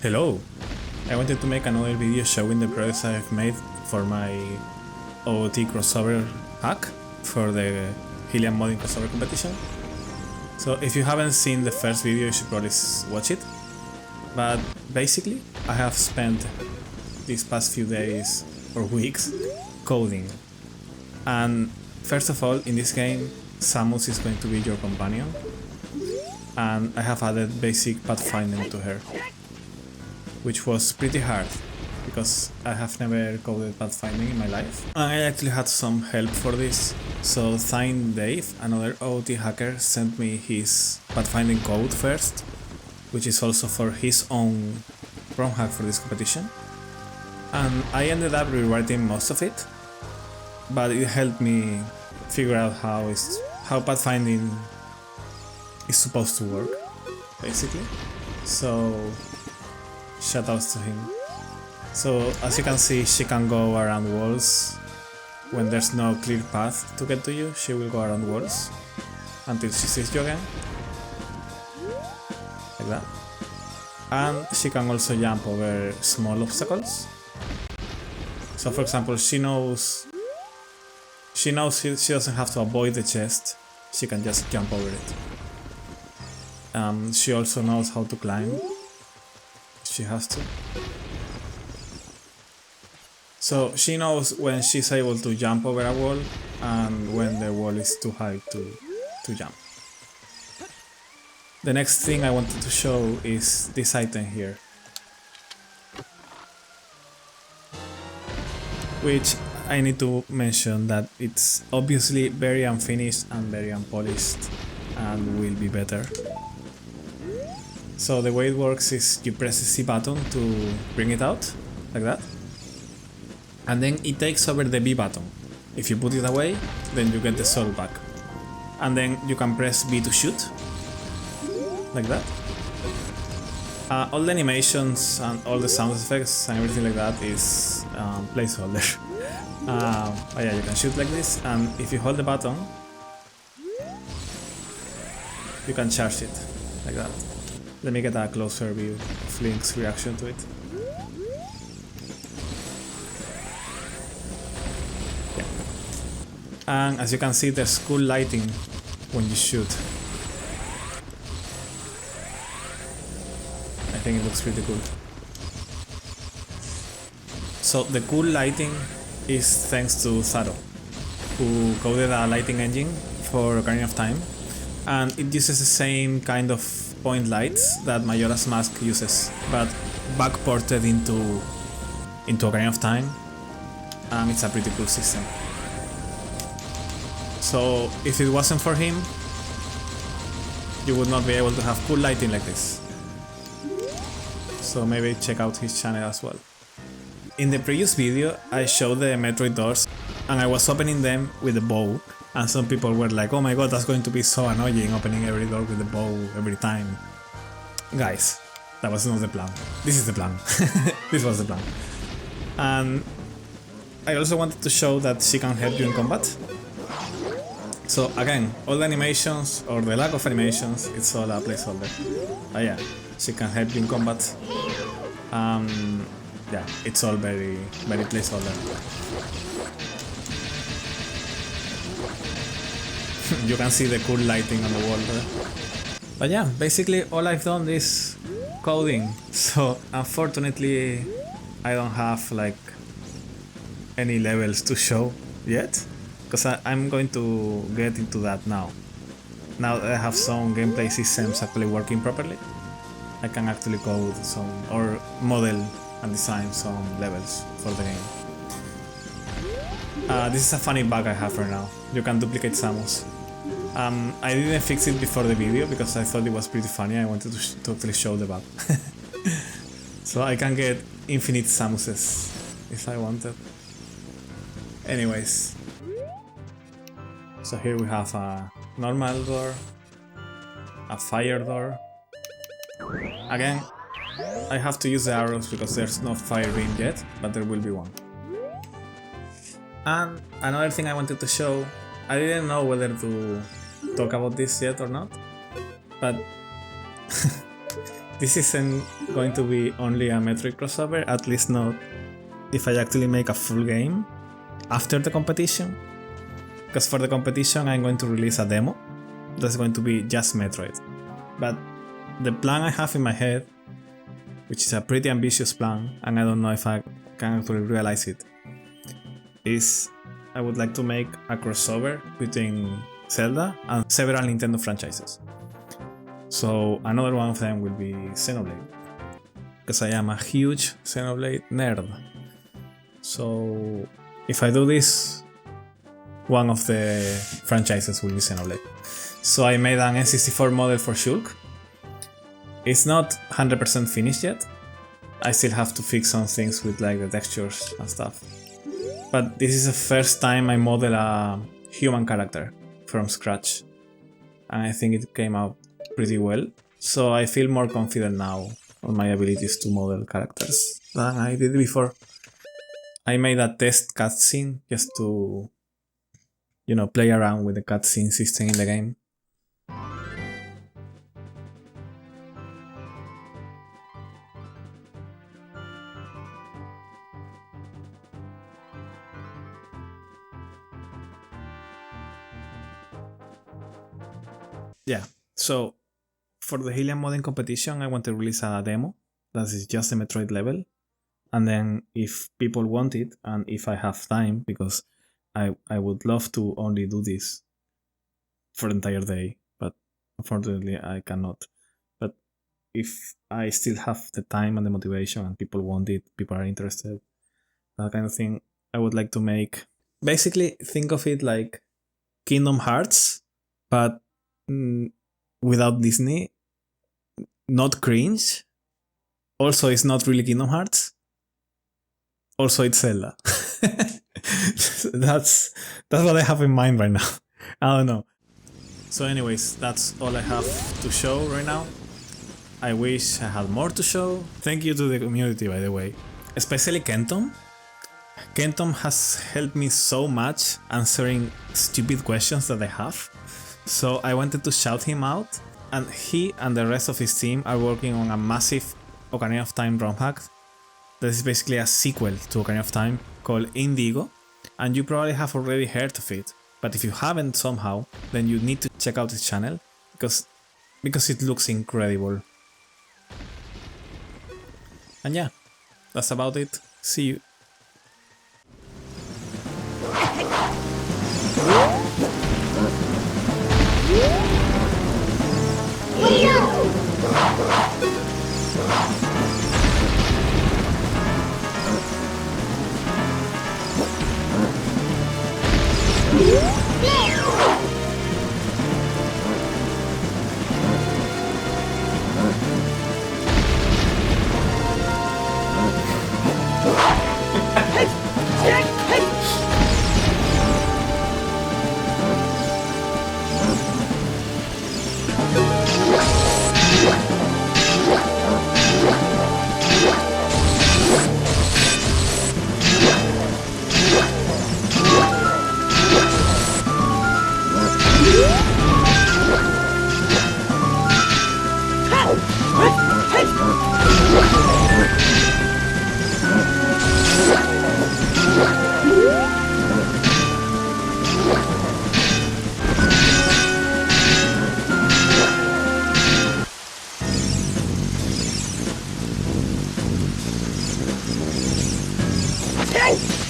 Hello! I wanted to make another video showing the progress I've made for my OoT crossover hack for the Hylian Modding Crossover competition. So if you haven't seen the first video, you should probably watch it. But basically, I have spent these past few days or weeks coding. And first of all, in this game, Samus is going to be your companion. And I have added basic pathfinding to her, which was pretty hard because I have never coded pathfinding in my life. And I actually had some help for this. So thinedave, another OoT hacker, sent me his pathfinding code first, which is also for his own Romhack for this competition. And I ended up rewriting most of it, but it helped me figure out how pathfinding is supposed to work, basically. So shoutouts to him. So as you can see, she can go around walls. When there's no clear path to get to you, she will go around walls until she sees you again, like that. And she can also jump over small obstacles. So for example, she knows she doesn't have to avoid the chest, she can just jump over it. She also knows how to climb. She has to. So she knows when she's able to jump over a wall and when the wall is too high to jump. The next thing I wanted to show is this item here, which I need to mention that it's obviously very unfinished and very unpolished and will be better. So the way it works is you press the C button to bring it out, like that. And then it takes over the B button. If you put it away, then you get the soul back. And then you can press B to shoot, like that. All the animations and all the sound effects and everything like that is placeholder. But yeah, you can shoot like this, and if you hold the button, you can charge it, like that. Let me get a closer view of Link's reaction to it. Yeah. And as you can see, there's cool lighting when you shoot. I think it looks pretty cool. So the cool lighting is thanks to Zaro, who coded a lighting engine for Ocarina of Time, and it uses the same kind of point lights that Majora's Mask uses, but backported into Ocarina of Time, and it's a pretty cool system. So if it wasn't for him, you would not be able to have cool lighting like this. So maybe check out his channel as well. In the previous video, I showed the Metroid doors, and I was opening them with a bow, and some people were like, oh my god, that's going to be so annoying opening every door with a bow every time. Guys, that was not the plan. This is the plan. This was the plan. And I also wanted to show that she can help you in combat. So again, all the animations, or the lack of animations, it's all a placeholder. But yeah, she can help you in combat. Yeah, it's all very placeholder. You can see the cool lighting on the wall there. But yeah, basically all I've done is coding. So unfortunately I don't have like any levels to show yet, because I'm going to get into that now. Now that I have some gameplay systems actually working properly, I can actually code some, or model and design some levels for the game. This is a funny bug I have right now. You can duplicate Samus. I didn't fix it before the video because I thought it was pretty funny. I wanted to totally show the bug. So I can get infinite Samuses if I wanted. Anyways. So here we have a normal door, a fire door. Again, I have to use the arrows because there's no fire beam yet, but there will be one. And another thing I wanted to show, I didn't know whether to talk about this yet or not, but this isn't going to be only a Metroid crossover, at least not if I actually make a full game after the competition. Because for the competition I'm going to release a demo that's going to be just Metroid. But the plan I have in my head, which is a pretty ambitious plan, and I don't know if I can actually realize it, is I would like to make a crossover between Zelda and several Nintendo franchises. So another one of them will be Xenoblade, because I am a huge Xenoblade nerd. So if I do this, one of the franchises will be Xenoblade. So I made an N64 model for Shulk. It's not 100% finished yet. I still have to fix some things with like the textures and stuff. But this is the first time I model a human character from scratch. And I think it came out pretty well. So I feel more confident now on my abilities to model characters than I did before. I made a test cutscene just to, you know, play around with the cutscene system in the game. Yeah, so for the Hylian Modding competition I want to release a demo that is just a Metroid level, and then if people want it and if I have time, because I would love to only do this for the entire day, but unfortunately I cannot. But if I still have the time and the motivation and people want it, people are interested, that kind of thing, I would like to make. Basically think of it like Kingdom Hearts, but without Disney, not cringe. Also, it's not really Kingdom Hearts. Also, it's Zelda. That's what I have in mind right now. I don't know. So anyways, that's all I have to show right now. I wish I had more to show. Thank you to the community, by the way. Especially Kenton. Kenton has helped me so much answering stupid questions that I have. So I wanted to shout him out, and he and the rest of his team are working on a massive Ocarina of Time Romhack. That is basically a sequel to Ocarina of Time called Indigo, and you probably have already heard of it, but if you haven't somehow, then you need to check out his channel, because it looks incredible. And yeah, that's about it. See you. Hey!